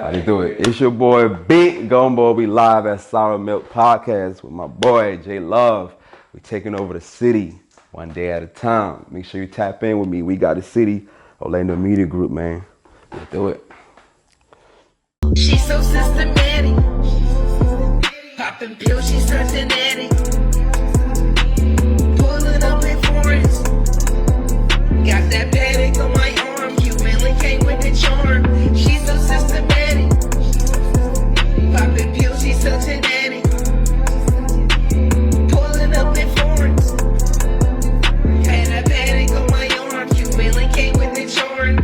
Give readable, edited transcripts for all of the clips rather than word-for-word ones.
How you do it? It's your boy Big Gumbo. We live at Sour Milk Podcast with my boy J Love. We taking over the city one day at a time. Make sure you tap in with me. We got the city, Orlando Media Group, man. Let's do it. She's so systematic. Popping pills, she's such an addict. Pulling up in foreigns. Got that panic on my arm. You mainly came with the charm. She's so systematic. Popping pills, she's such an addict. Pulling up in foreigns. Had that panic on my arm. You mainly came with the charm.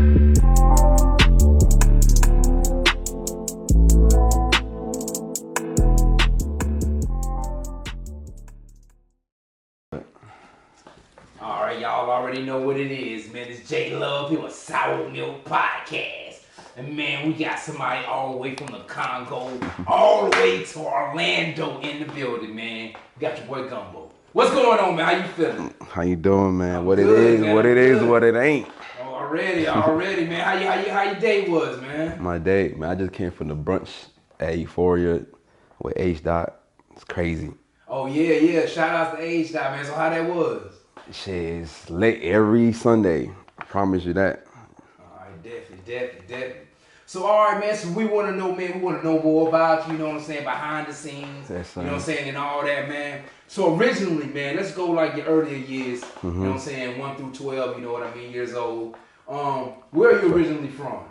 Y'all already know what it is, man. It's J Love here with Sour Milk Podcast. And man, we got somebody all the way from the Congo, all the way to Orlando in the building, man. We got your boy Gumbo. What's going on, man? How you feeling? How you doing, man? I'm What good, it is, man. what it I'm is, good. what it ain't. Already, man. How your day was, man? My day, man. I just came from the brunch at Euphoria with H. Dot. It's crazy. Oh yeah. Shout out to H Dot, man. So how that was? Shit is lit every Sunday. I promise you that. All right, definitely. So, all right, man, so we want to know, man, we want to know more about you, you know what I'm saying, behind the scenes, Yes, you know what I'm saying, and all that, man. So, originally, man, let's go like your earlier years, you know what I'm saying, 1 through 12, you know what I mean, years old. Where are you originally from?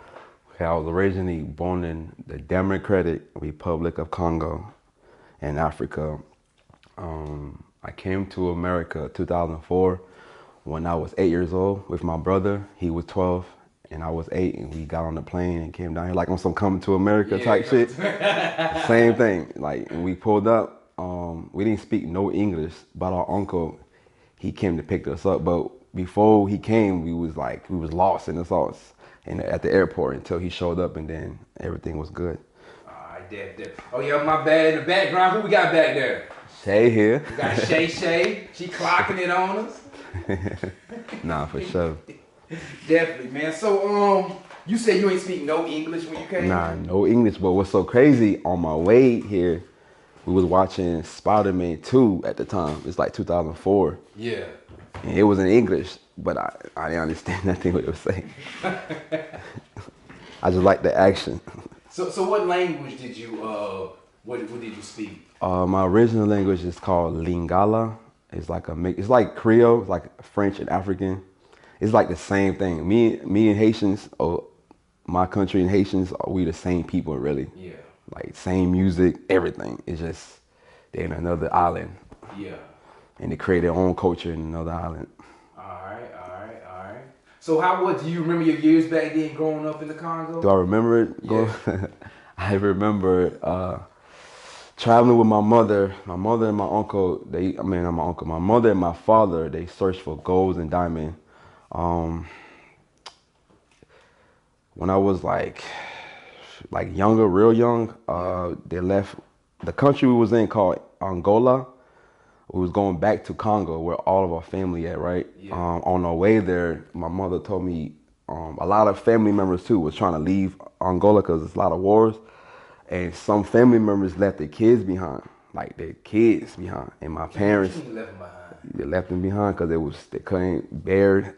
Okay, I was originally born in the Democratic Republic of Congo in Africa. I came to America 2004 when I was 8 years old with my brother. He was 12 and I was 8, and we got on the plane and came down here like on some coming to America type shit. Same thing. Like, and we pulled up. We didn't speak no English, but our uncle, he came to pick us up. But before he came, we was lost in the sauce and at the airport until he showed up, and then everything was good. All right, definitely. Oh, yeah, my bad. In the background, who we got back there? Shay here. We got Shay. She clocking it on us. Nah, for sure. Definitely, man. So, you said you ain't speak no English when you came? Nah, no English. But what's so crazy, on my way here, we was watching Spider-Man 2 at the time. It's like 2004. Yeah. And it was in English, but I didn't understand nothing what it was saying. I just like the action. So what language did you, what did you speak? My original language is called Lingala. It's like a mix. It's like Creole, it's like French and African. It's like the same thing. Me and Haitians, my country and Haitians, we the same people, really. Yeah. Like same music, everything. It's just they're in another island. Yeah. And they create their own culture in another island. All right. So do you remember your years back then growing up in the Congo? Do I remember it? Yeah. I remember traveling with my mother and my uncle. My mother and my father, they searched for gold and diamond. When I was like younger, real young, they left the country we was in called Angola. We was going back to Congo where all of our family at, right? Yeah. On our way there, my mother told me a lot of family members too was trying to leave Angola because there's a lot of wars. And some family members left their kids behind, and my parents, What you left them behind? they left them behind because they couldn't bear,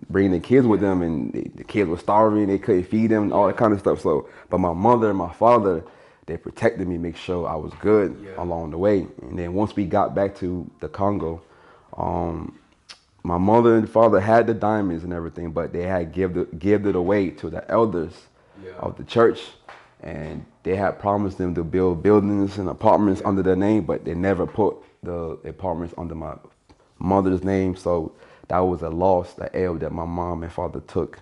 bringing the kids with them, and the kids were starving, they couldn't feed them, all that kind of stuff. So, but my mother and my father, they protected me, make sure I was good along the way. And then once we got back to the Congo, my mother and father had the diamonds and everything, but they had give it away to the elders of the church. And they had promised them to build buildings and apartments under their name, but they never put the apartments under my mother's name. So that was a loss, the L that my mom and father took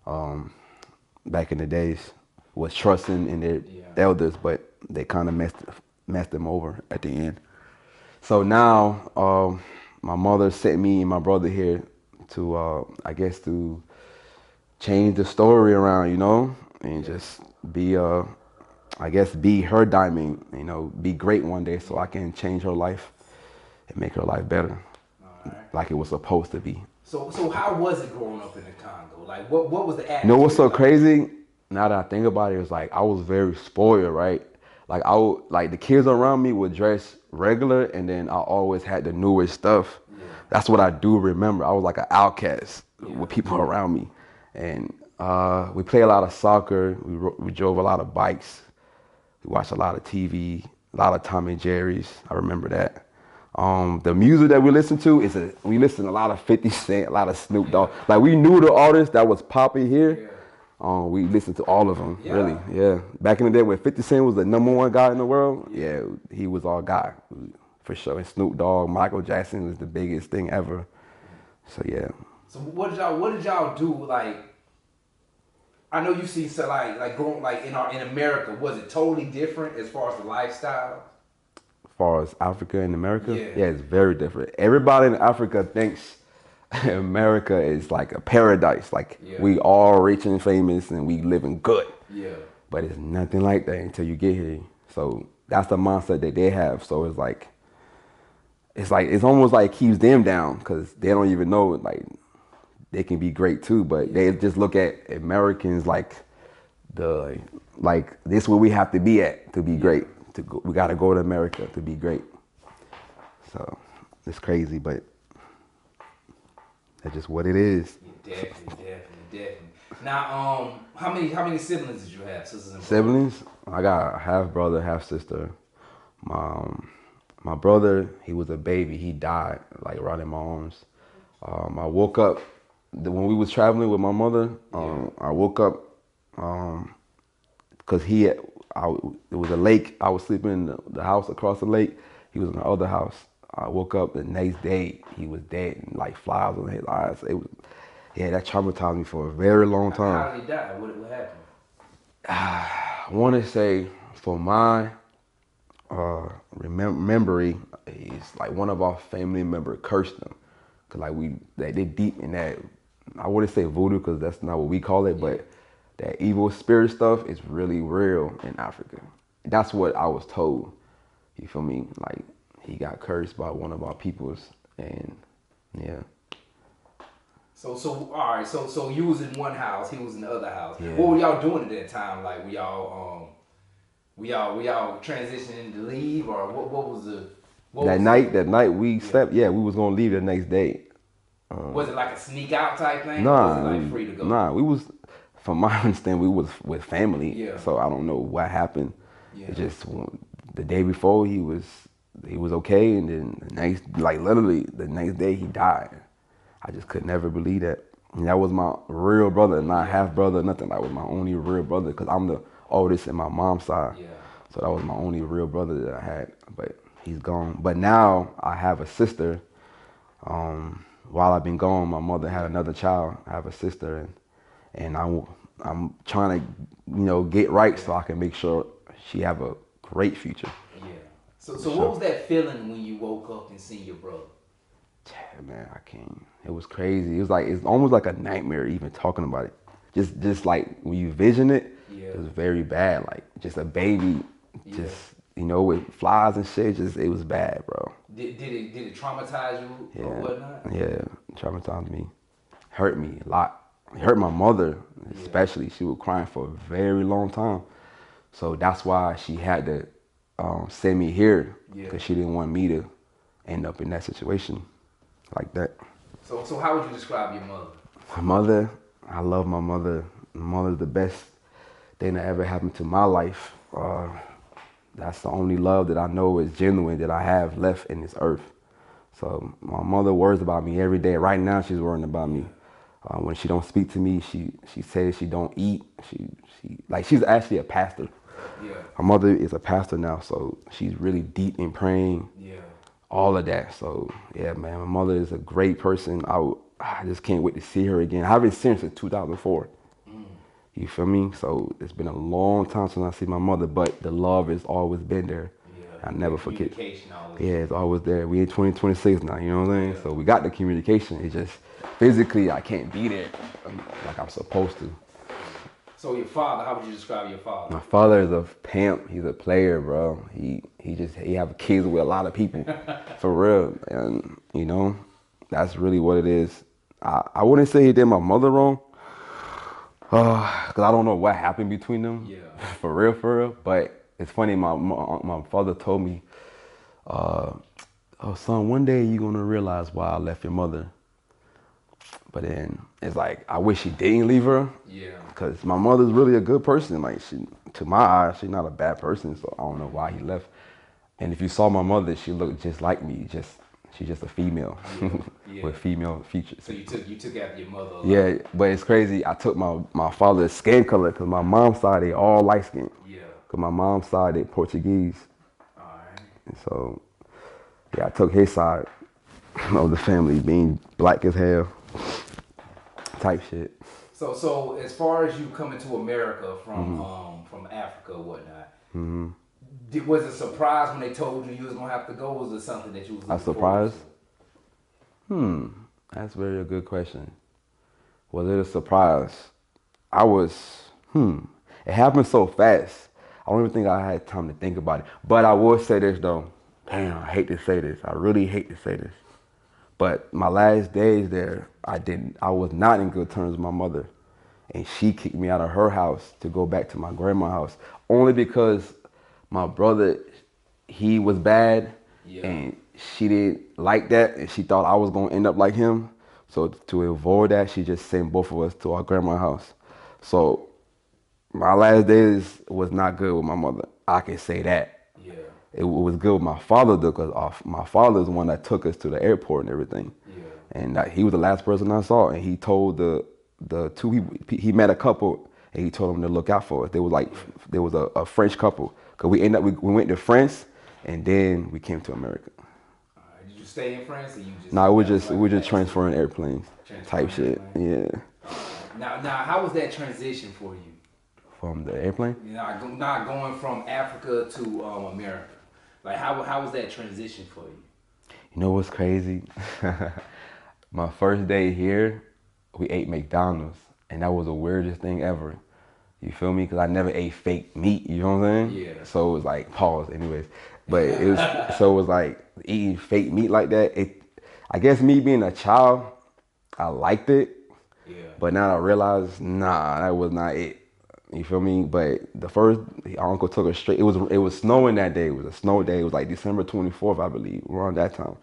back in the days, was trusting in their elders, but they kind of messed them over at the end. So now my mother sent me and my brother here to, to change the story around, and just be her diamond, be great one day so I can change her life and make her life better, like it was supposed to be. So how was it growing up in the Congo? Like what was the atmosphere? You know what's so crazy? now that I think about it, it's like I was very spoiled, right? Like like the kids around me would dress regular, and then I always had the newest stuff. Yeah. That's what I do remember. I was like an outcast Yeah. with people around me, and we played a lot of soccer. We drove a lot of bikes. We watched a lot of TV, a lot of Tom and Jerry's. I remember that. The music that we listen to we listen to a lot of 50 Cent, a lot of Snoop Dogg. Like we knew the artists that was popping here. We listened to all of them, really. Yeah. Back in the day when 50 Cent was the #1 guy in the world, yeah, he was our guy for sure. And Snoop Dogg, Michael Jackson was the biggest thing ever. So yeah. So what did y'all do? Like, I know you see, so like growing like in America, was it totally different as far as the lifestyle? As far as Africa and America, Yeah. it's very different. Everybody in Africa thinks America is like a paradise. Like we all rich and famous and we living good. Yeah. But it's nothing like that until you get here. So that's the mindset that they have. So it's almost like it keeps them down because they don't even know like they can be great too. But they just look at Americans like this is where we have to be at to be great. We got to go to America to be great. So it's crazy, but that's just what it is. Yeah, definitely. Now, how many siblings did you have? Sisters and brothers? Siblings? I got a half brother, half sister. My brother, he was a baby. He died like right in my arms. I woke up when we was traveling with my mother. I woke up because it was a lake. I was sleeping in the house across the lake. He was in the other house. I woke up the next day. He was dead and like flies on his eyes. That traumatized me for a very long time. How did he die? What happened? I want to say for my memory, it's like one of our family members cursed them. Cause like they deep in that, I wouldn't say voodoo because that's not what we call it, but that evil spirit stuff is really real in Africa. That's what I was told. You feel me? Like he got cursed by one of our peoples, and yeah. So all right. So you was in one house, he was in the other house. Yeah. What were y'all doing at that time? Like we y'all transitioning to leave, or what was the that night we slept. Yeah, we was gonna leave the next day. Was it like a sneak out type thing? Nah, or was it like free to go? Nah, we was. From my understanding, we was with family. Yeah. So I don't know what happened. Yeah. It just the day before he was okay, and then literally the next day he died. I just could never believe that. And that was my real brother, not half brother, nothing. That was my only real brother because I'm the oldest in my mom's side. Yeah. So that was my only real brother that I had. But he's gone. But now I have a sister. While I've been gone, my mother had another child. I have a sister, and I'm trying to get right so I can make sure she have a great future. Yeah. So what was that feeling when you woke up and seen your brother? Man, I can't. It was crazy. It's almost like a nightmare even talking about it. Just like when you vision it, it was very bad. Like just a baby, just with flies and shit. It was bad, bro. Did it traumatize you or whatnot? Yeah, traumatized me, hurt me a lot. It hurt my mother especially. She was crying for a very long time. So that's why she had to send me here because she didn't want me to end up in that situation like that. So how would you describe your mother? My mother, I love my mother. My mother's the best thing that ever happened to my life. That's the only love that I know is genuine that I have left in this earth. So my mother worries about me every day. Right now she's worrying about me. When she don't speak to me, she says she don't eat. She's actually a pastor. Yeah. Her mother is a pastor now, so she's really deep in praying. Yeah. All of that. So yeah, man, my mother is a great person. I just can't wait to see her again. I haven't seen her since 2004. You feel me? So it's been a long time since I see my mother, but the love has always been there. Yeah. I never forget. Yeah, it's always there. We in 2026 now, you know what I'm saying? Yeah. So we got the communication. It's just physically I can't be there like I'm supposed to. So your father, how would you describe your father? My father is a pimp. He's a player, bro. He have kids with a lot of people, for real. And that's really what it is. I wouldn't say he did my mother wrong, Cause I don't know what happened between them. Yeah. For real. But it's funny. My father told me, "Oh son, one day you're gonna realize why I left your mother." But then it's like I wish he didn't leave her. Yeah. Cause my mother's really a good person. Like to my eyes, she's not a bad person. So I don't know why he left. And if you saw my mother, she looked just like me. She's just a female Yeah. with female features. So you took after your mother a lot. Yeah, but it's crazy. I took my father's skin color because my mom's side they all light skinned. Yeah. Cause my mom's side they Portuguese. All right. And so yeah, I took his side of the family being black as hell. Type shit. So as far as you coming to America from Africa or whatnot, was it a surprise when they told you was gonna have to go? Or was it something that you was looking surprise? forward That's very a good question. Was it a surprise? I was, It happened so fast. I don't even think I had time to think about it. But I will say this though. Damn, I hate to say this. I really hate to say this. But my last days there, I was not in good terms with my mother. And she kicked me out of her house to go back to my grandma's house. Only because my brother, he was bad. Yeah. And she didn't like that. And she thought I was going to end up like him. So to avoid that, she just sent both of us to our grandma's house. So my last days was not good with my mother. I can say that. Yeah. It was good with my father though, because my father's the one that took us to the airport and everything. Yeah. And he was the last person I saw, and he told the two he met a couple, and he told them to look out for us. There was a French couple, cause we went to France, and then we came to America. All right. Did you stay in France or you just? No, we were just transferring airplanes, type shit. Airplane. Yeah. Now, how was that transition for you? From the airplane. You know, not going from Africa to America. Like, how was that transition for you? You know what's crazy? My first day here, we ate McDonald's, and that was the weirdest thing ever. You feel me? Because I never ate fake meat, you know what I'm saying? Yeah. So it was like, pause, anyways. But it was like eating fake meat like that. I guess me being a child, I liked it. Yeah. But now I realize, nah, that was not it. You feel me? But our uncle took us straight. It was snowing that day. It was a snow day. It was like December 24th, I believe, around that time.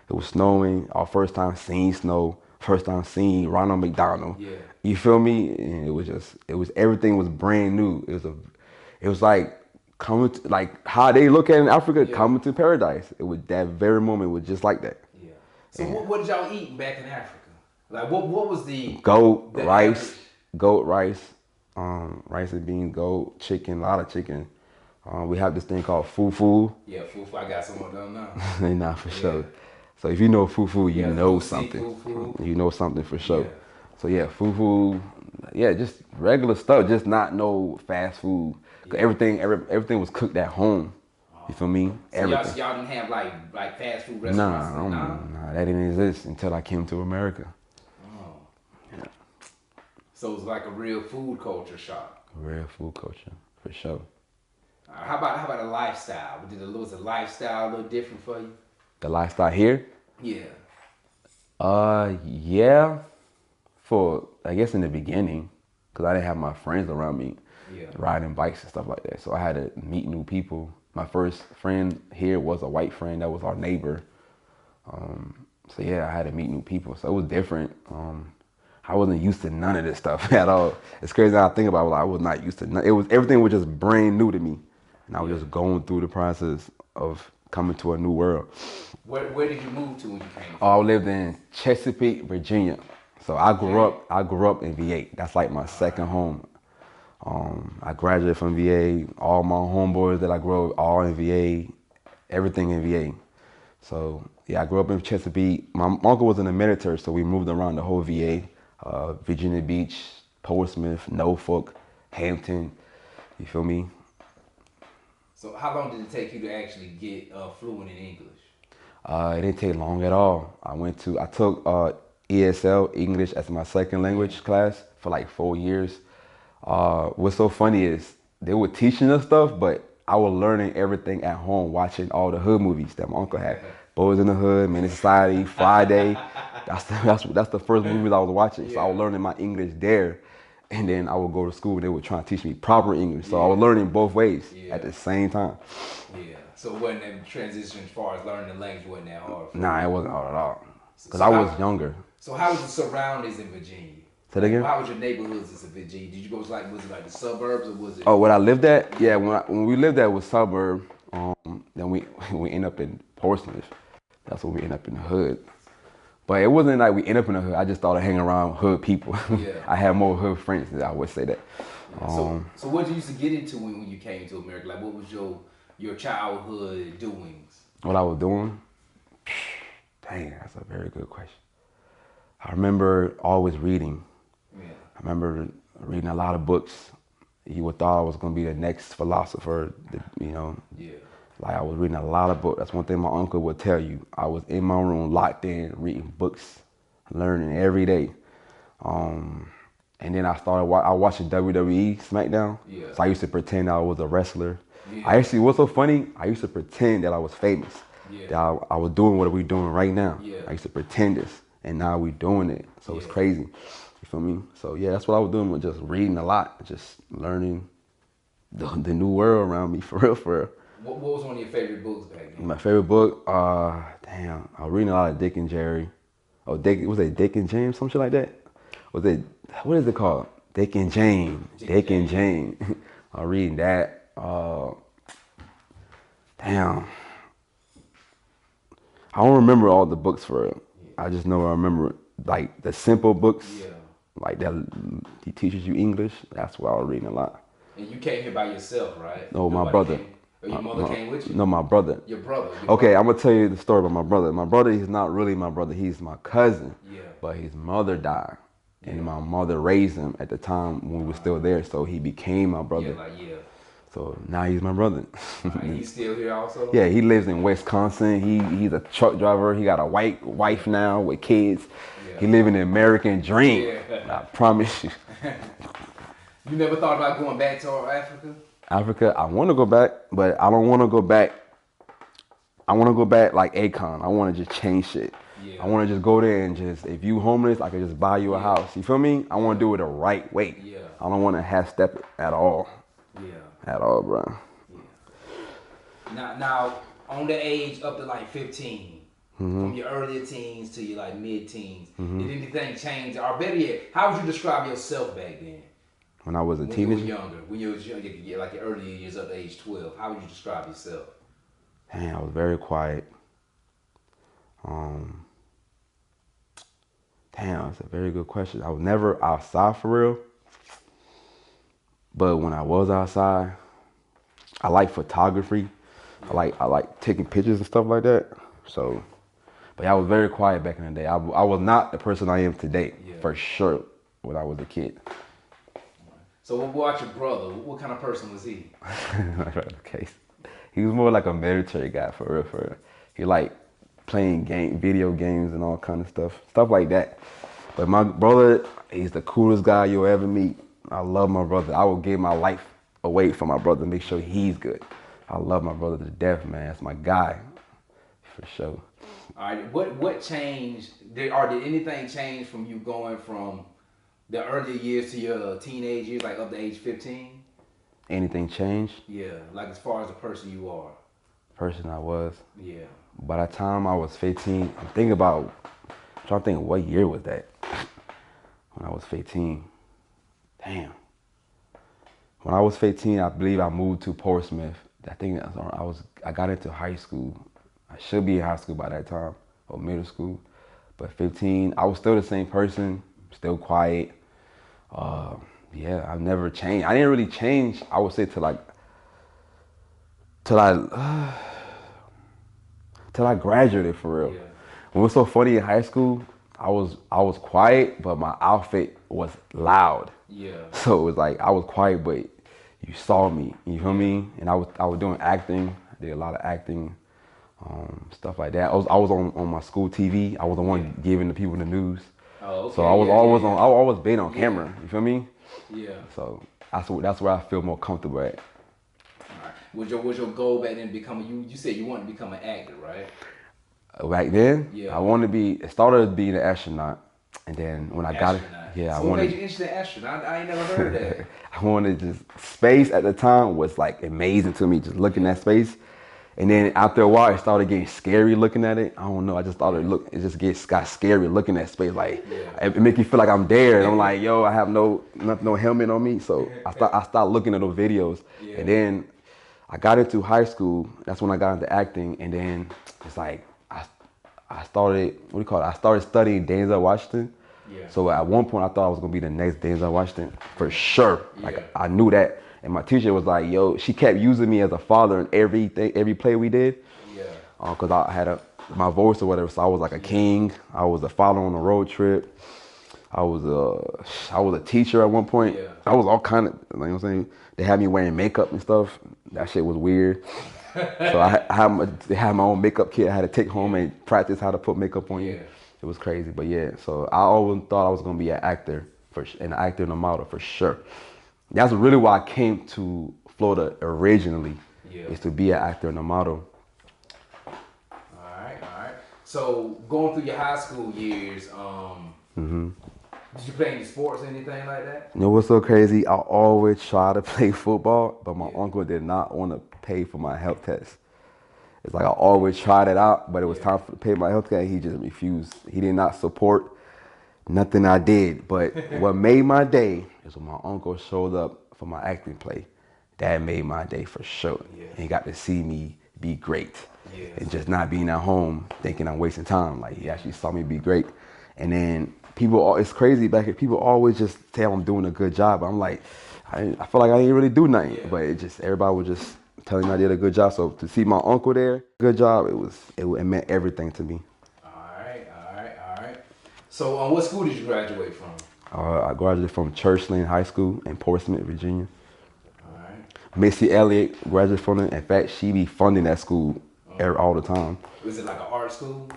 It was snowing. Our first time seeing snow. First time seeing Ronald McDonald. Yeah. You feel me? And it was everything was brand new. It was like coming to, like how they look at it in Africa, coming to paradise. It was that very moment was just like that. Yeah. So what did y'all eat back in Africa? Like what was the goat the rice, average? rice and beans, goat, chicken, a lot of chicken. We have this thing called fufu. Yeah, fufu. I got some of them now. Nah, for sure. So if you know fufu, you know fufu, something. fufu. You know something for sure. Yeah. So yeah, fufu. Yeah, just regular stuff. Just not no fast food. 'Cause everything was cooked at home. You feel me? So Everything. y'all didn't have like fast food restaurants? Nah, that didn't exist until I came to America. So it was like a real food culture shock. Real food culture, for sure. How about a lifestyle? Was the lifestyle a little different for you? The lifestyle here? Yeah. Yeah. For I guess in the beginning, because I didn't have my friends around me riding bikes and stuff like that. So I had to meet new people. My first friend here was a white friend that was our neighbor. So yeah, I had to meet new people. So it was different. I wasn't used to none of this stuff at all. It's crazy how I think about it. I was not used to none. Everything was just brand new to me. And I was just going through the process of coming to a new world. Where did you move to when you came? I lived in Chesapeake, Virginia. So I grew up in VA. That's like my second home. I graduated from VA. All my homeboys that I grew up all in VA. Everything in VA. So yeah, I grew up in Chesapeake. My uncle was in the military, so we moved around the whole VA. Virginia Beach, Portsmouth, Norfolk, Hampton. You feel me? So how long did it take you to actually get fluent in English? It didn't take long at all. I took ESL, English as my second language class for like 4 years. What's so funny is they were teaching us stuff, but I was learning everything at home, watching all the hood movies that my uncle had. Boys in the Hood, Men in Society, Friday. That's the first movies I was watching. So I was learning my English there. and then I would go to school and they would try to teach me proper English. So I Yeah. was learning both ways Yeah. at the same time. Yeah. So it wasn't a transition as far as learning the language wasn't that hard for Nah, you? it wasn't hard at all. Because So I how- was younger. So how was the surroundings in Virginia? Say that again? How was your neighborhoods in Virginia? Did you go to was it like the suburbs or was it? Oh, where I lived at? Yeah, when we lived at was suburb. Then we end up in Portsmouth. That's when we end up in the hood. But it wasn't like we end up in the hood. I just started hanging around hood people. Yeah. I had more hood friends. I would say that. So what did you used to get into when you came to America? Like what was your childhood doings? What I was doing? Dang, that's a very good question. I remember always reading. Yeah. I remember reading a lot of books. You would thought I was gonna be the next philosopher, you know. Yeah. Like I was reading a lot of books. That's one thing my uncle would tell you. I was in my room, locked in, reading books, learning every day. And then I watched WWE SmackDown. Yeah. So I used to pretend I was a wrestler. Yeah. What's so funny? I used to pretend that I was famous. Yeah. That I was doing what we're doing right now. Yeah. I used to pretend this, and now we're doing it. So it's Yeah. crazy. You feel me? So yeah, that's what I was doing, was just reading a lot, just learning the new world around me, for real, for real. What was one of your favorite books back then? My favorite book, I was reading a lot of Dick and Jerry. Oh, was it Dick and James, some shit like that? What is it called? Dick and Jane. Dick and Jane. I was reading that. I don't remember all the books for real. I just know I remember like the simple books. Yeah. Like that, he teaches you English. That's what I was reading a lot. And you came here by yourself, right? No, my Nobody brother. Came, or your mother came with you? No, my brother. Your brother. Okay, I'm gonna tell you the story about my brother. My brother, he's not really my brother. He's my cousin. Yeah. But his mother died, and my mother raised him at the time when we were still there. So he became my brother. Yeah. So now he's my brother. And he's still here also? Yeah, he lives in Wisconsin. He's a truck driver. He got a white wife now with kids. Yeah. He living the American dream. Yeah. I promise you. You never thought about going back to Africa? Africa, I want to go back, but I don't want to go back. I want to go back like Akon. I want to just change shit. Yeah. I want to just go there and just, if you homeless, I could just buy you a house. You feel me? I want to do it the right way. Yeah. I don't want to half step it at all. Yeah. At all, bro. Yeah. Now, on the age up to like 15, from your earlier teens to your like mid-teens, did anything change? Or better yet, how would you describe yourself back then? When I was a When teenager? you were younger, when you was younger, like your earlier years up to age 12, how would you describe yourself? Dang, I was very quiet. Damn, that's a very good question. I was never outside for real. But when I was outside, I like photography. I like taking pictures and stuff like that. So, but I was very quiet back in the day. I was not the person I am today, for sure, when I was a kid. So what about your brother? What kind of person was he? Okay. He was more like a military guy, for real, for real. He liked playing video games and all kind of stuff like that. But my brother, he's the coolest guy you'll ever meet. I love my brother. I would give my life away for my brother to make sure he's good. I love my brother to death, man. That's my guy, for sure. All right, what changed? Did anything change from you going from the earlier years to your teenage years, like up to age 15? Anything changed? Yeah, like as far as the person you are. Person I was. Yeah. By the time I was 15, I'm trying to think what year was that? When I was 15. Damn. When I was 15, I believe I moved to Portsmouth. I think I got into high school. I should be in high school by that time, or middle school. But 15, I was still the same person, still quiet. Yeah, I've never changed. I didn't really change, I would say, till I graduated, for real. Yeah. What was so funny in high school, I was quiet, but my outfit was loud. Yeah. So it was like I was quiet, but you saw me. You feel me? And I was doing acting. I did a lot of acting, stuff like that. I was on my school TV. I was the one giving the people the news. Oh, okay. So I was always on. I always been on camera. You feel me? Yeah. So that's where I feel more comfortable at. All right. Was your goal back then becoming you said you wanted to become an actor, right? Back then, Yeah. I wanted to be. It started as being an astronaut, and then when I got it, Yeah, I So what wanted. made you interested in astronaut? I ain't never heard of that. I wanted just space at the time was like amazing to me, just looking at space. And then after a while, it started getting scary looking at it. I don't know. I just thought it just got scary looking at space. Like it make me feel like I'm there. And I'm like, yo, I have no helmet on me. So I started looking at those videos. Yeah. And then I got into high school. That's when I got into acting. And then it's like I started, what do you call it? I started studying Denzel Washington. Yeah. So at one point I thought I was gonna be the next Denzel Washington for sure. Like I knew that. And my teacher was like, yo, she kept using me as a father in every play we did. Yeah. Cause I had my voice or whatever. So I was like a king. I was a father on a road trip. I was a teacher at one point. Yeah. I was all kind of, you know what I'm saying? They had me wearing makeup and stuff. That shit was weird. So they had my own makeup kit I had to take home and practice how to put makeup on you. Yeah. It was crazy, but yeah. So I always thought I was gonna be an actor and a model for sure. That's really why I came to Florida originally, is to be an actor and a model. All right. So going through your high school years, did you play any sports or anything like that? You know what's so crazy? I always try to play football, but my uncle did not want to pay for my health test. It's like I always tried it out, but it was time to pay my health care. He just refused. He did not support nothing I did. But what made my day is when my uncle showed up for my acting play. That made my day for sure. Yeah. And he got to see me be great. Yeah. And just not being at home thinking I'm wasting time. Like he actually saw me be great. And then it's crazy back here. People always just tell I'm doing a good job. I'm like, I feel like I didn't really do nothing. But everybody was just telling me I did a good job. So to see my uncle there, good job, it meant everything to me. All right. So what school did you graduate from? I graduated from Churchland High School in Portsmouth, Virginia. All right. Missy Elliott graduated from it. In fact, she be funding that school all the time. Was it like an art school?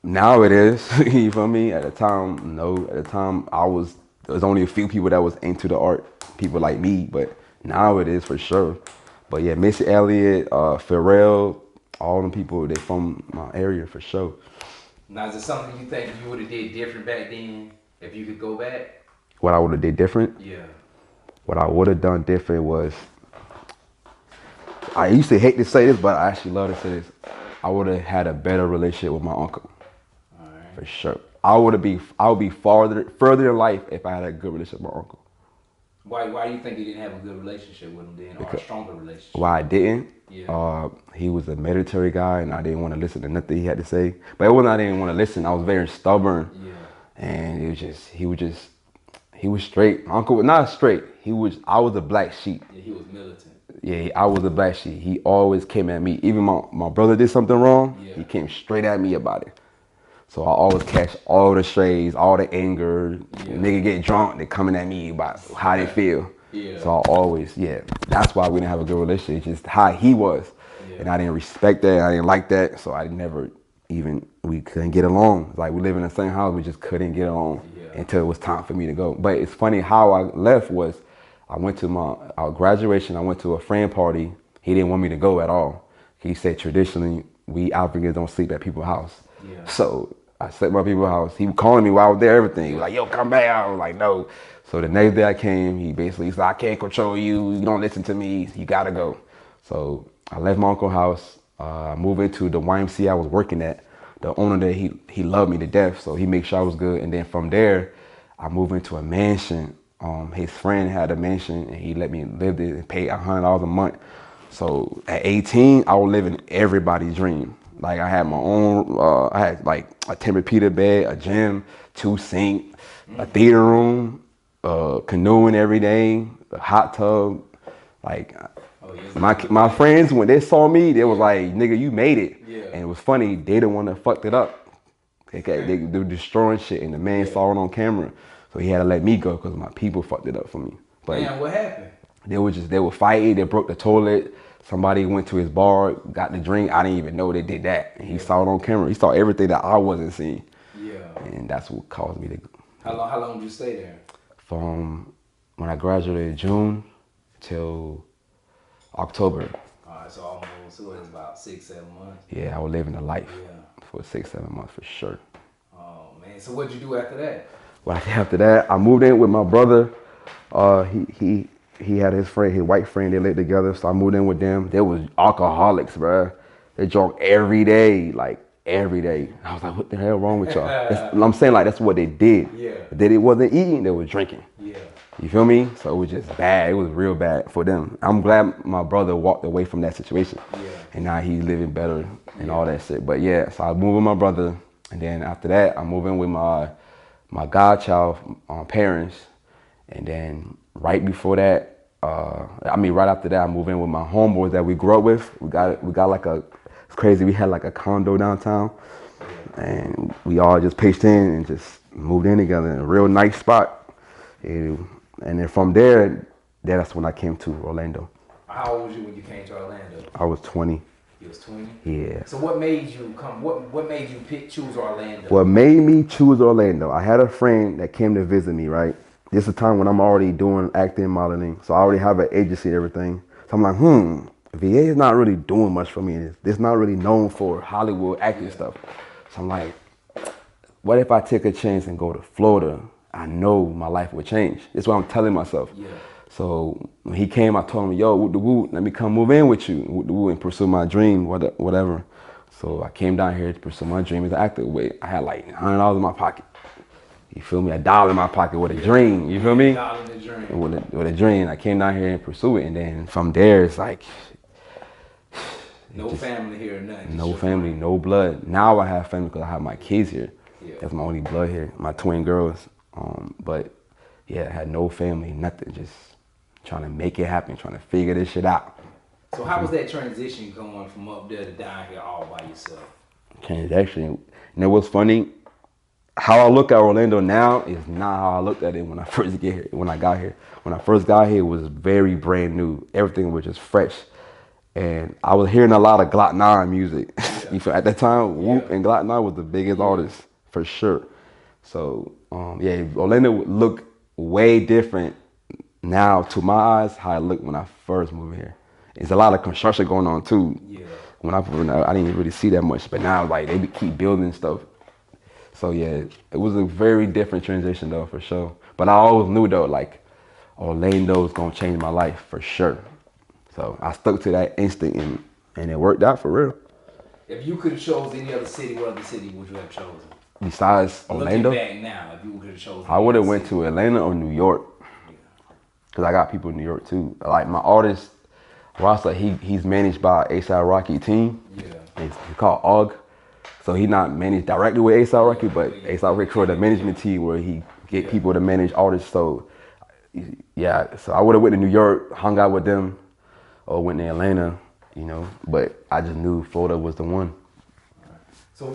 Now it is. You feel me? At the time, no. At the time, there was only a few people that was into the art, people like me. But now it is for sure. But yeah, Missy Elliott, Pharrell, all them people, they from my area for sure. Now, is it something you think you would have did different back then if you could go back? What I would have did different? Yeah. What I would have done different was, I used to hate to say this, but I actually love to say this. I would have had a better relationship with my uncle. All right. For sure. I would be further in life if I had a good relationship with my uncle. Why do you think you didn't have a good relationship with him then, or a stronger relationship? Why I didn't? Yeah. He was a military guy, and I didn't want to listen to nothing he had to say. But it wasn't I didn't want to listen. I was very stubborn. Yeah. And he was straight. My uncle was not straight. I was a black sheep. Yeah, he was militant. Yeah, I was a black sheep. He always came at me. Even my brother did something wrong, Yeah. he came straight at me about it. So I always catch all the strays, all the anger. Yeah. Nigga get drunk, they coming at me about how they feel. Yeah. So I always, that's why we didn't have a good relationship. It's just how he was. Yeah. And I didn't respect that. I didn't like that. So we couldn't get along. Like we live in the same house, we just couldn't get along until it was time for me to go. But it's funny how I left was, I went to our graduation, I went to a friend party. He didn't want me to go at all. He said traditionally, we Africans don't sleep at people's house. Yeah. So I slept at my people's house. He was calling me while I was there, everything. He was like, yo, come back. I was like, no. So the next day I came, he basically said, I can't control you. You don't listen to me. You gotta go. So I left my uncle's house. I moved into the YMCA I was working at. The owner there, he loved me to death. So he made sure I was good. And then from there, I moved into a mansion. His friend had a mansion and he let me live there and pay $100 a month. So at 18, I was living everybody's dream. Like I had my own, I had like a Tempur-Pedic bed, a gym, 2 sinks, a theater room, canoeing every day, a hot tub. Like my friends, when they saw me, they was like, nigga, you made it. Yeah. And it was funny, they the one that fucked it up. They were destroying shit and the man saw it on camera. So he had to let me go because my people fucked it up for me. But damn, what happened? they were fighting, they broke the toilet. Somebody went to his bar, got the drink. I didn't even know they did that. And he saw it on camera. He saw everything that I wasn't seeing. Yeah. And that's what caused me to go. How long did you stay there? From when I graduated in June till October. All right, so it was about 6-7 months. Yeah, I was living a life Yeah. for 6-7 months for sure. Oh man, so what'd you do after that? Well, after that, I moved in with my brother. He had his friend, his white friend. They lived together, so I moved in with them. They was alcoholics, bruh. They drank every day, like every day. I was like, what the hell wrong with y'all? I'm saying like that's what they did. Yeah. They wasn't eating, they was drinking. Yeah. You feel me? So it was just bad. It was real bad for them. I'm glad my brother walked away from that situation. Yeah. And now he's living better and all that shit. But yeah, so I moved with my brother. And then after that, I moved in with my godchild parents. And then right before that, right after that, I moved in with my homeboys that we grew up with. We got like it's crazy. We had like a condo downtown. And we all just pitched in and just moved in together in a real nice spot. And then from there, that's when I came to Orlando. How old was you when you came to Orlando? I was 20. You was 20? Yeah. So what made you come? What made you choose Orlando? What made me choose Orlando? I had a friend that came to visit me, right? This is a time when I'm already doing acting, modeling. So I already have an agency and everything. So I'm like, VA is not really doing much for me. It's not really known for Hollywood acting stuff. So I'm like, what if I take a chance and go to Florida? I know my life would change. That's what I'm telling myself. Yeah. So when he came, I told him, yo, woo, let me come move in with you and pursue my dream, whatever. So I came down here to pursue my dream as an actor. I had like $100 in my pocket. You feel me? $1 in my pocket with a dream. You feel me? $1 in the dream. With a dream. I came down here and pursue it. And then from there, it's like... No family here or nothing. No family, no blood. Now I have family because I have my kids here. Yeah. That's my only blood here, my twin girls. But yeah, I had no family, nothing. Just trying to make it happen, trying to figure this shit out. So how was that transition going from up there to down here all by yourself? Transition. And it was funny. How I look at Orlando now is not how I looked at it when I first get here. When I got here, when I first got here, it was very brand new. Everything was just fresh, and I was hearing a lot of Glock 9 music. Yeah. At that time, Whoop and Glock 9 was the biggest artists for sure. So Orlando would look way different now to my eyes how it looked when I first moved here. There's a lot of construction going on too. Yeah. When I didn't really see that much, but now like they keep building stuff. So yeah, it was a very different transition though, for sure. But I always knew though, like Orlando was gonna change my life for sure. So I stuck to that instinct and it worked out for real. If you could have chosen any other city, what other city would you have chosen? Besides Orlando? Looking back now, if you could have chosen, I would have went to Atlanta or New York. Cause I got people in New York too. Like my artist, Rasta, he's managed by A$AP Rocky team. Yeah. It's called OG. So he's not managed directly with A$AP Rocky, but A$AP Rocky for the management team where he get people to manage artists. So yeah, so I would have went to New York, hung out with them, or went to Atlanta, you know. But I just knew Florida was the one. So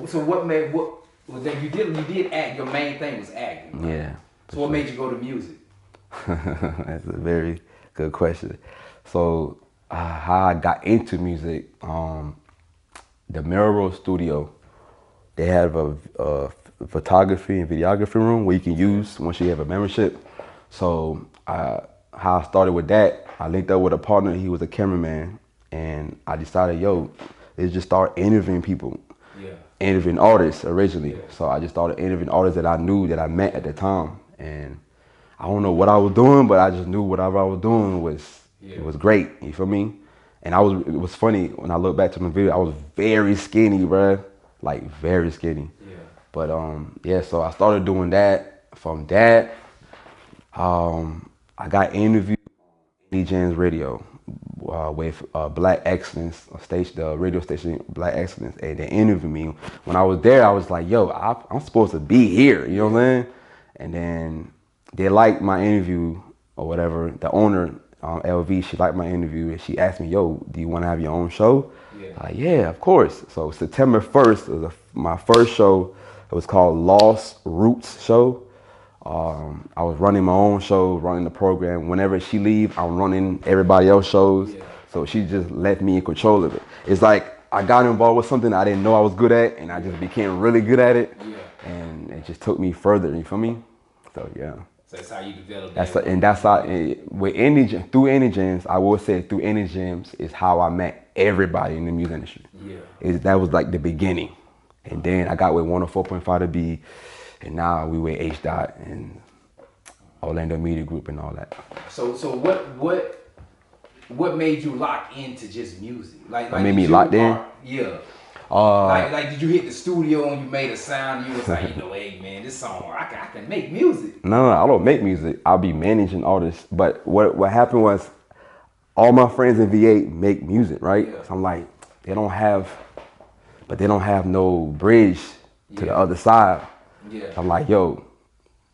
then you did act. Your main thing was acting. Right? Yeah. So what made you go to music? That's a very good question. So how I got into music, the Melrose Studio, they have a photography and videography room where you can use once you have a membership. So how I started with that, I linked up with a partner. He was a cameraman, and I decided, let's just start interviewing people. Yeah. Interviewing artists originally. Yeah. So I just started interviewing artists that I knew, that I met at the time. And I don't know what I was doing, but I just knew whatever I was doing it was great. You feel me? And it was funny when I look back to the video. I was very skinny, bruh, like very skinny. Yeah. But so I started doing that. From that, I got interviewed on DJ's radio with Black Excellence station, the radio station Black Excellence, and they interviewed me. When I was there, I was like, I'm supposed to be here. You know what I'm saying? And then they liked my interview or whatever. The owner, LV, she liked my interview and she asked me, do you want to have your own show? Yeah. Yeah, of course. So September 1st was my first show. It was called Lost Roots Show. I was running my own show, running the program. Whenever she leaves, I'm running everybody else's shows. Yeah. So she just left me in control of it. It's like I got involved with something I didn't know I was good at, and I just became really good at it. Yeah. And it just took me further, you feel me? So yeah. So that's how you developed that. And that's how, with through Anygems, I will say through Anygems is how I met everybody in the music industry. Yeah. That was like the beginning. And then I got with 104.5 to be and now we with H Dot and Orlando Media Group and all that. So what made you lock into just music? Like What made me locked in? Yeah. Like did you hit the studio and you made a sound and you was like, you know, hey man, this song I can make music. No, I don't make music. I'll be managing artists. But what happened was all my friends in VA make music, right? Yeah. So I'm like, they don't have no bridge to the other side. Yeah. I'm like, yo,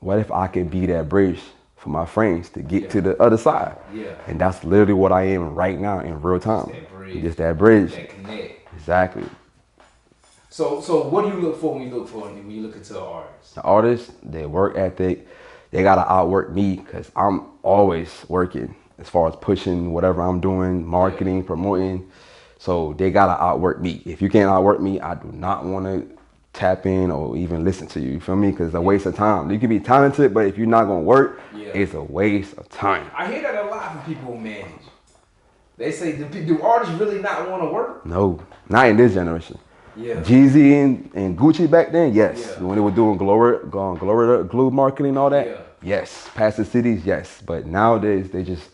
what if I can be that bridge for my friends to get to the other side? Yeah. And that's literally what I am right now in real time. Just that bridge. Just that bridge. That connect. Exactly. So what do you look for when you look into an artist? The artists, their work ethic, they gotta outwork me because I'm always working as far as pushing whatever I'm doing, marketing, promoting. So they gotta outwork me. If you can't outwork me, I do not want to tap in or even listen to you. You feel me? Because it's a waste of time. You can be talented, but if you're not gonna work, it's a waste of time. I hear that a lot from people who manage. They say, do artists really not want to work? No, not in this generation. Yeah. Jeezy and Gucci back then, yes. Yeah. When they were doing glue marketing and all that, Yeah. yes. Past the cities, yes. But nowadays they just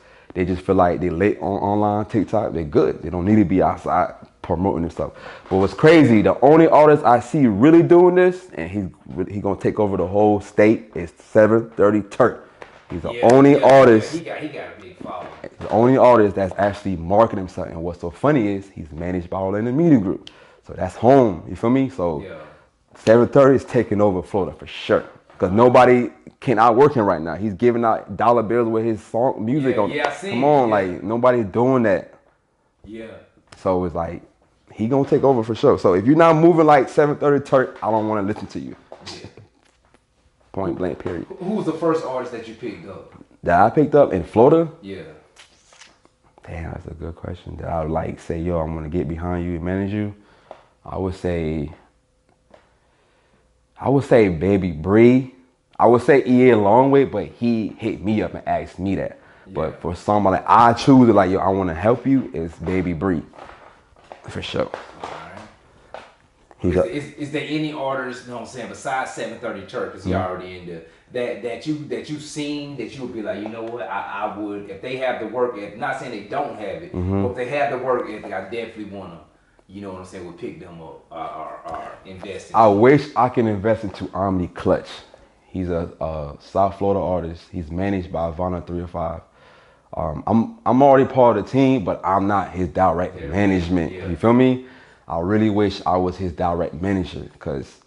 feel like they lit on online TikTok. They're good. They don't need to be outside promoting and stuff. But what's crazy, the only artist I see really doing this, and he gonna take over the whole state, is 730 Turk. He's the only artist. He got a big following. The only artist that's actually marketing himself. And what's so funny is he's managed by Orlando Media Group. So that's home. You feel me? So 730 is taking over Florida for sure. Because nobody can outwork him right now. He's giving out dollar bills with his song music on. Yeah, I see. Come on, like nobody's doing that. Yeah. So it's like he gonna take over for sure. So if you're not moving like 730 Turk, I don't want to listen to you. Yeah. Point blank. Period. Who was the first artist that you picked up? That I picked up in Florida? Yeah. Damn, that's a good question. That I would like say, yo, I'm gonna get behind you and manage you. I would say Baby Bree. I would say EA Longway, but he hit me up and asked me that. Yeah. But for somebody like I choose it, like, yo, I want to help you, it's Baby Bree. For sure. All right. Is there any artist, you know what I'm saying, besides 730 Turk, because he already in there, that you've seen that you would be like, you know what, I would, if they have the work ethic, not saying they don't have it, but if they have the work ethic, I definitely want to, you know what I'm saying, would pick them up or invest in. I wish I can invest into Omni Clutch. He's a South Florida artist. He's managed by Vanna 305. I'm already part of the team, but I'm not his direct management. Yeah. You feel me? I really wish I was his direct manager because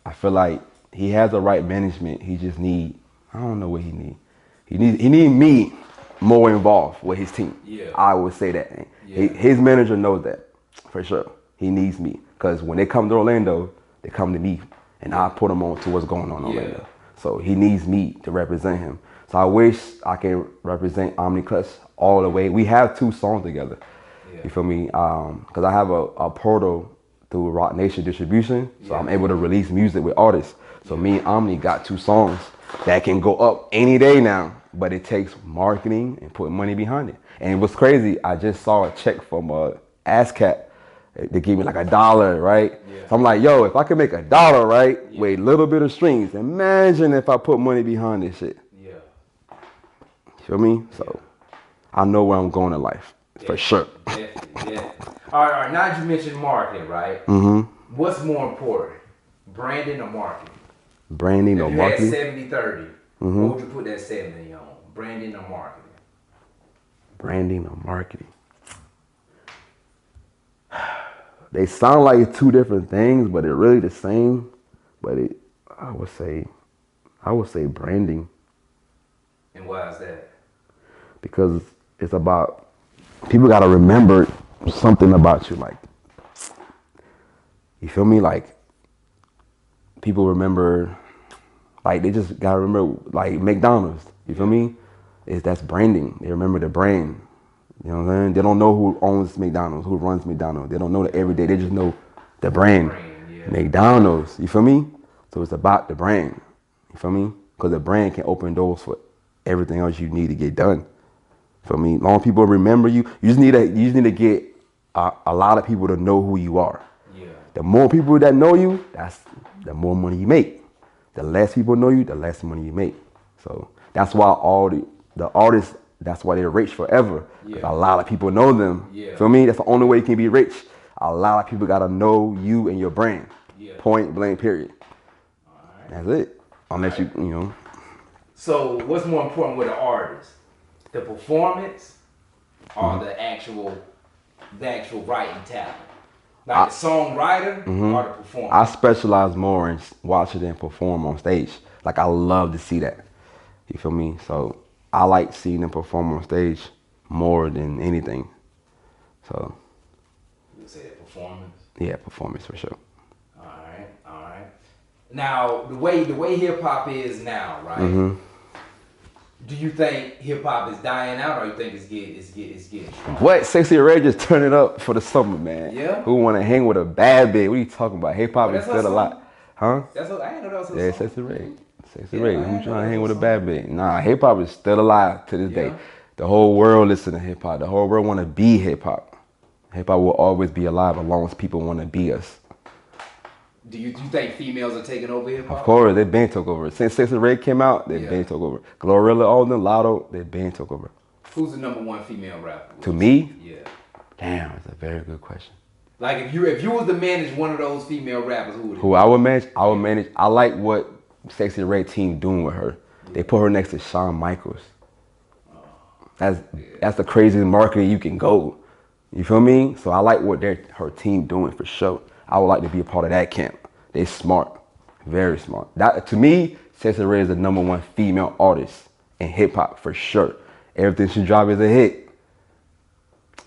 I feel like he has the right management. He just I don't know what he need. He need me more involved with his team. Yeah. I would say that. Yeah. His manager knows that. For sure. He needs me. Because when they come to Orlando, they come to me. And I put them on to what's going on in Orlando. So he needs me to represent him. So I wish I can represent Omni Clutch all the way. We have 2 songs together. Yeah. You feel me? Because I have a portal through Rock Nation Distribution. So I'm able to release music with artists. So me and Omni got 2 songs that can go up any day now. But it takes marketing and putting money behind it. And it was crazy. I just saw a check from ASCAP. They give me like $1, right? Yeah. So I'm like, yo, if I can make $1, right, with a little bit of strings, imagine if I put money behind this shit. Yeah. You feel me? So I know where I'm going in life, for sure. Yeah. All right. Now that you mentioned marketing, right? Mm-hmm. What's more important, branding or marketing? Branding or marketing? If you had 70-30, what would you put that 70 on? Branding or marketing? Branding or marketing? They sound like 2 different things, but they're really the same. But I would say branding. And why is that? Because it's about, people gotta remember something about you. Like, you feel me? Like, people remember, like, they just gotta remember, like, McDonald's. You feel me? That's branding. They remember the brand. You know what I'm saying? They don't know who owns McDonald's, who runs McDonald's. They don't know the everyday. They just know the brand. McDonald's. You feel me? So it's about the brand. You feel me? Because the brand can open doors for everything else you need to get done. You feel me? Long people remember you. You just need to get a lot of people to know who you are. Yeah. The more people that know you, that's the more money you make. The less people know you, the less money you make. So that's why all the artists, that's why they're rich forever. 'Cause a lot of people know them. Yeah. Feel me? That's the only way you can be rich. A lot of people gotta know you and your brand. Yeah. Point blank. Period. Alright. That's it. Unless you know. So what's more important with an artist? The performance or the actual writing talent? Like the songwriter or the performer? I specialize more in watching them perform on stage. Like I love to see that. You feel me? So I like seeing them perform on stage more than anything. So You say that performance? yeah, performance for sure. Alright. Now the way hip hop is now, right? Do you think hip hop is dying out, or you think it's getting stronger? What? Sexy Red just turn it up for the summer, man. Yeah. Who want to hang with a bad bitch? What are you talking about? Hip hop is that's her still a song? lot, huh? That's what I didn't know that was her Yeah, song. Sexy Red. Sexy Yeah, Red. I Who know trying to that's hang with a her bad bitch? Nah, hip hop is still alive to this day. Yeah. The whole world listen to hip hop. The whole world want to be hip hop. Hip hop will always be alive as long as people want to be us. Do you think females are taking over hip hop? Of course, they been took over. Since Sexy Red came out, they been took over. Glorilla, all them, Lotto, they been took over. Who's the #1 female rapper? To me? Yeah. Damn, that's a very good question. Like if you was to manage one of those female rappers, who would it Who be? I would manage? I would manage. I like what Sexy Red team doing with her. They put her next to Shawn Michaels. That's the craziest marketing you can go. You feel me? So I like what her team doing for sure. I would like to be a part of that camp. They smart, very smart. That to me, Sexy Red is the #1 female artist in hip hop for sure. Everything she drop is a hit.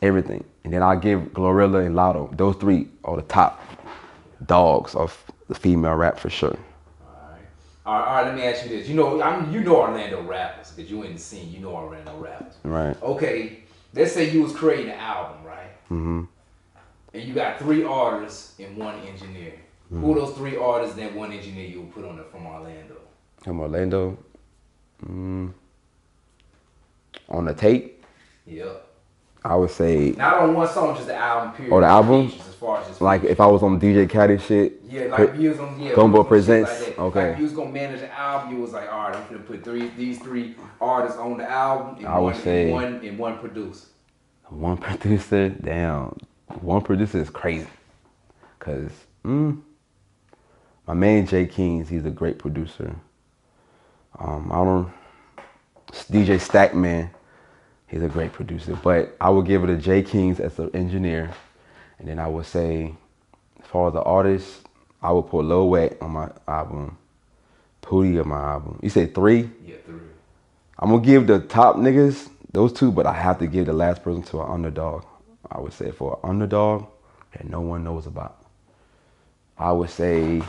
Everything. And then I give Glorilla and Lotto. Those three are the top dogs of the female rap for sure. All right, let me ask you this. You know Orlando rappers, because you in the scene. You know Orlando rappers. Right. Okay, let's say you was creating an album, right? Mm-hmm. And you got 3 artists and 1 engineer. Who are those 3 artists and 1 engineer you would put on it from Orlando? From Orlando. On the tape, Yep. I would say, Not on one song, just the album period. Oh, the album? Features, as far as just like features. if I was on DJ Caddy shit. Yeah, like you was on Gumbo shit Presents, Like that. okay. Like you was gonna manage the album, you was like, all right, I'm gonna put these three artists on the album, and I would say- one producer. One producer, damn. One producer is crazy. Cause my man Jay Kings, he's a great producer. DJ Stackman, he's a great producer. But I would give it to Jay Kings as an engineer. And then I would say, as far as the artist, I would put Lil Wet on my album. Pootie on my album. You say 3? Yeah, 3. I'm gonna give the top niggas those 2, but I have to give the last person to an underdog. I would say for an underdog that no one knows about. I would say, you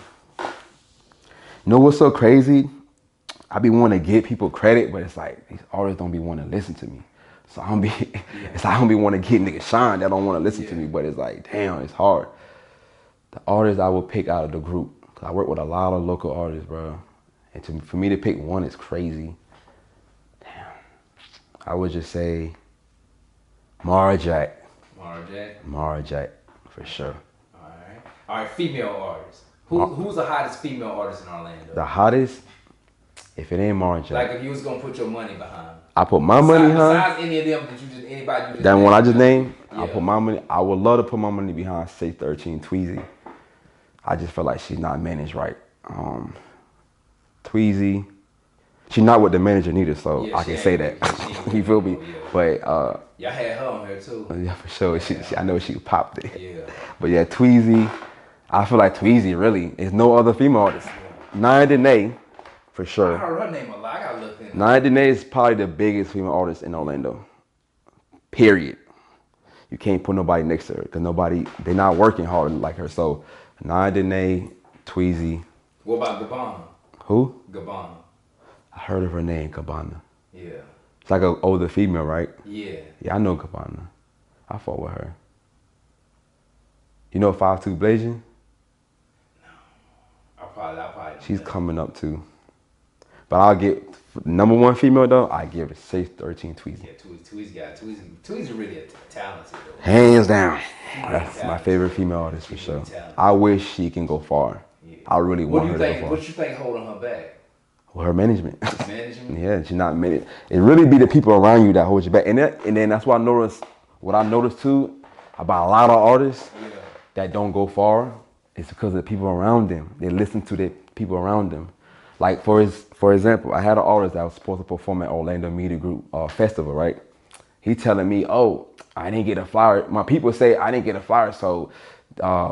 know what's so crazy? I be wanting to give people credit, but it's like these artists don't be wanting to listen to me. So I don't be, it's like I don't be want to get niggas shine that don't want to listen to me. But it's like, damn, it's hard. The artists I would pick out of the group, cause I work with a lot of local artists, bro. And for me to pick one is crazy. Damn. I would just say Mara Jack. Mara Jack, for sure. All right, female artists. Who's the hottest female artist in Orlando? The hottest, if it ain't Mara Jack. Like if you was gonna put your money behind. I put my money, huh? Besides any of them anybody you just That one I just named, Yeah. I put my money. I would love to put my money behind 613 Tweezy. I just feel like she's not managed right. Tweezy, she's not what the manager needed, so Yeah, I can say that. she You feel me? yeah. But Y'all had her on here too. yeah, for sure. She, I know she popped it. Yeah. But yeah, Tweezy, I feel like Tweezy really is no other female artist. Naya Dene, for I sure. heard her name a lot. I gotta look in. Naya Dene is probably the biggest female artist in Orlando. Period. You can't put nobody next to her because they're not working hard like her. So Naya Dene, Tweezy. What about Gabbana? Who? Gabbana. I heard of her name, Cabana. Yeah. It's like an older female, right? Yeah. Yeah, I know Cabana. I fought with her. You know 5'2" Blazing? I probably. She's coming up too. But I'll get #1 female though. I give it 613 Tweezy. Yeah, Tweezy really a talented though. Hands down. That's my favorite female artist for sure. I wish she can go far. Yeah. I really What want do you her to think? go What far. you think holding her back? Well, her management. Management. Yeah, she's not made it. It really be the people around you that hold you back. And then that's what I noticed too about a lot of artists that don't go far. It's because of the people around them. They listen to the people around them. Like for example, I had an artist that was supposed to perform at Orlando Media Group festival, right? He telling me, "Oh, I didn't get a flyer. My people say I didn't get a flyer, so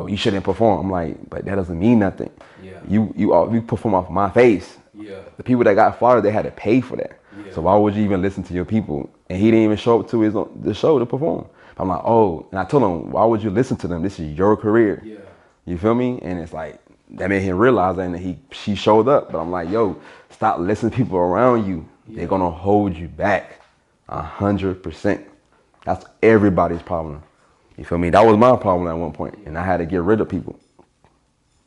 you shouldn't perform." I'm like, but that doesn't mean nothing. Yeah. You perform off my face. Yeah. The people that got flyers, they had to pay for that. Yeah. So why would you even listen to your people? And he didn't even show up to the show to perform. I'm like, oh, and I told him, why would you listen to them? This is your career. Yeah. You feel me? And it's like that made him realize that, and she showed up. But I'm like, yo, stop listening to people around you. Yeah. They're gonna hold you back 100%. That's everybody's problem. You feel me? That was my problem at one point, and I had to get rid of people.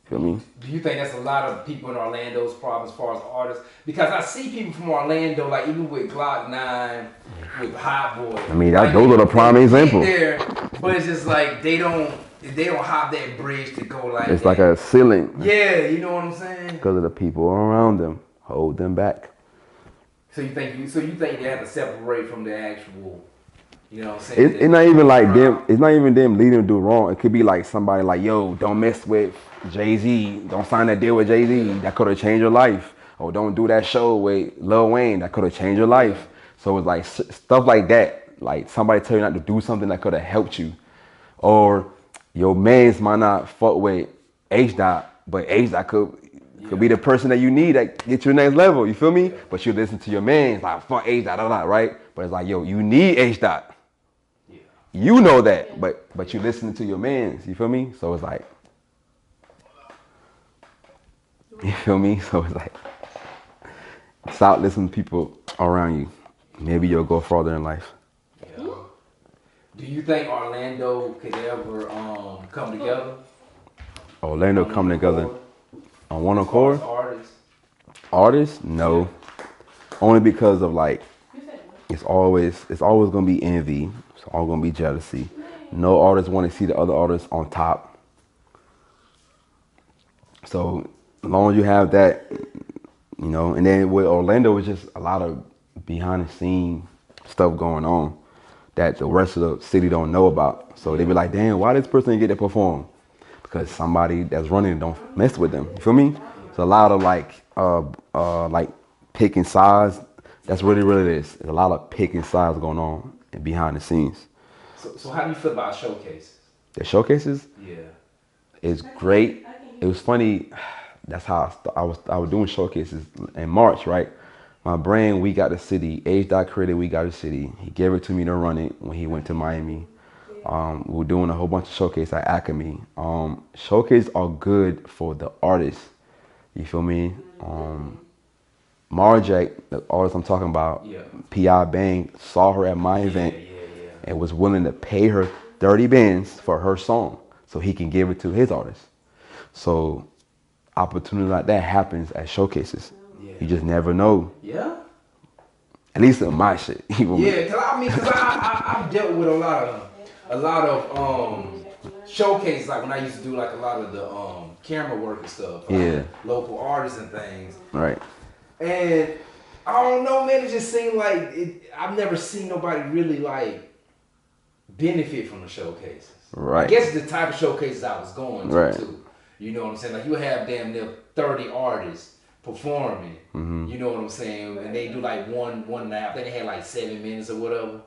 Feel me? Do you think that's a lot of people in Orlando's problem as far as artists? Because I see people from Orlando, like even with Glock 9, with Hot Boy. I mean, like, those are the prime examples. There, but it's just like they don't have that bridge to go like. It's that. like a ceiling. Yeah, you know what I'm saying? Because of the people around them hold them back. So you think they have to separate from the actual, you know what I'm saying? It's not even like them. It's not even them leading to do wrong. It could be like somebody like, yo, don't mess with Jay-Z. Don't sign that deal with Jay-Z. That could have changed your life. Or don't do that show with Lil Wayne. That could have changed your life. So it's like stuff like that. Like somebody tell you not to do something that could have helped you. Or your mans might not fuck with H-Dot, but H-Dot could be the person that you need that get you next level. You feel me? But you listen to your mans like, fuck H-Dot, right? But it's like, yo, you need H-Dot. You know that, but you listening to your mans, you feel me? So it's like, you feel me? So it's like, stop listening to people around you. Maybe you'll go further in life. Yeah. Do you think Orlando could ever come together? Orlando come together on one accord? Artists? Artists? No. Only because of like, it's always gonna be envy. It's all gonna be jealousy. No artist want to see the other artists on top. So as long as you have that, you know, and then with Orlando, it's just a lot of behind the scene stuff going on that the rest of the city don't know about. So they be like, damn, why this person get to perform? Because somebody that's running don't mess with them. You feel me? So a lot of like picking sides. That's really what it is. There's a lot of picking sides going on and behind the scenes. So how do you feel about showcases? The showcases? Yeah. It's great. It was funny. That's how I was doing showcases in March, right? My brand, We Got the City. H-Dot created We Got the City. He gave it to me to run it when he went to Miami. We were doing a whole bunch of showcases at Acme. Showcases are good for the artists. You feel me? Marjack, the artist I'm talking about, P.I. Bang, saw her at my event and was willing to pay her 30 bands for her song so he can give it to his artist. So opportunity like that happens at showcases. You just never know. Yeah. At least in my shit. Yeah, cause I've dealt with a lot of showcases, like when I used to do like a lot of the camera work and stuff. Like local artists and things. Right. And I don't know, man. It just seemed like I've never seen nobody really like benefit from the showcases. Right. I guess the type of showcases I was going to right. too. You know what I'm saying? Like you have damn near 30 artists performing. You know what I'm saying? And they do like one night. I think they had like 7 minutes or whatever.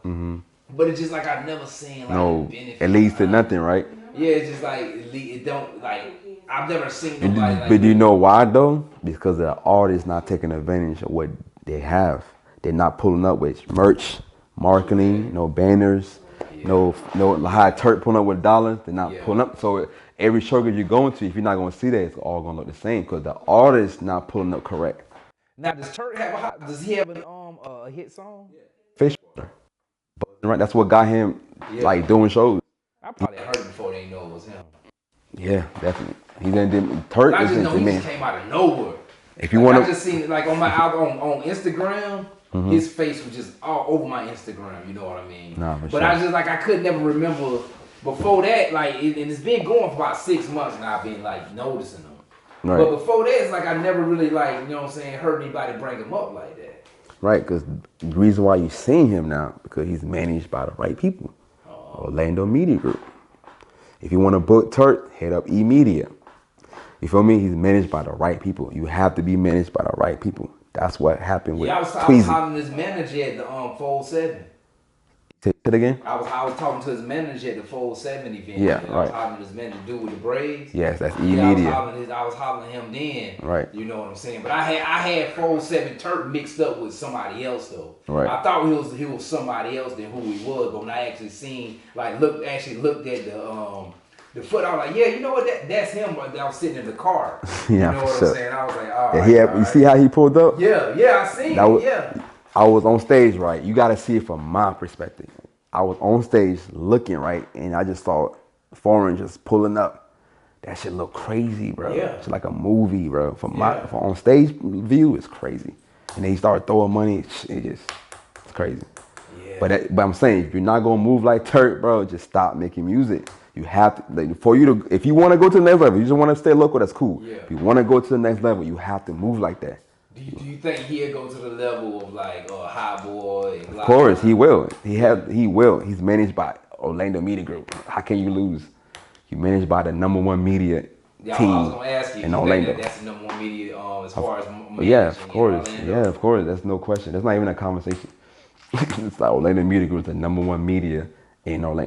But it's just like I've never seen like benefit. It leads to nothing, right? Yeah, it's just like it don't like I've never seen nobody like. But do you know why though? Because the artists not taking advantage of what they have. They're not pulling up with merch, marketing, no banners, no high Turk pulling up with dollars. They're not pulling up. So every showcase you're going to, if you're not going to see that, it's all going to look the same because the artist not pulling up correct. Now does Turk have does he have a hit song? Fish water. Right, that's what got him like doing shows. I probably heard it before they know it was him. Yeah, definitely. He then Turk. I just know he just came out of nowhere. If you want to, I just seen it like on my on Instagram. His face was just all over my Instagram. You know what I mean? Nah, for but sure. I just like I could never remember before that. Like and it's been going for about 6 months now. I've been like noticing him. Right. But before that, it's like I never really like, you know what I'm saying, heard anybody bring him up like that. Right, because the reason why you seeing him now, because he's managed by the right people. Orlando Media Group. If you want to book Turk, hit up E-Media. You feel me? He's managed by the right people. You have to be managed by the right people. That's what happened with Yeah, I was Tweezy. talking to his manager at the Fold 7. Say it again? I was talking to his manager at the Fold 7 event. Yeah, and right. I was hollering at his manager, dude with the braids. Yes, that's Yeah, E-Media. I was hollering him then. Right. You know what I'm saying? But I had Fold 7 Turk mixed up with somebody else though. Right. I thought he was somebody else than who he was, but when I actually seen looked at the foot, I was like, yeah, you know what? That's him. Right there. I was sitting in the car. Yeah, you know what for I'm sure. saying? I was like, all right. Yeah, you see how he pulled up? Yeah, I seen it. Yeah. I was on stage, right? You got to see it from my perspective. I was on stage looking, right? And I just saw Foreign just pulling up. That shit look crazy, bro. Yeah. It's like a movie, bro. From on stage view, it's crazy. And then he started throwing money. It's crazy. Yeah. But I'm saying, if you're not gonna move like Turk, bro, just stop making music. You have to, if you want to go to the next level, you just want to stay local, that's cool. Yeah. If you want to go to the next level, you have to move like that. Do you think he'll go to the level of like Hot Boy? And Of course, he will. He will. He's managed by Orlando Media Group. How can you lose? He's managed by the #1 media team. I was gonna ask you. In Orlando. That's the #1 media as far as Yeah, of course. Orlando. Yeah, of course. That's no question. That's not even a conversation. It's like Orlando Media Group is the #1 media in Orlando.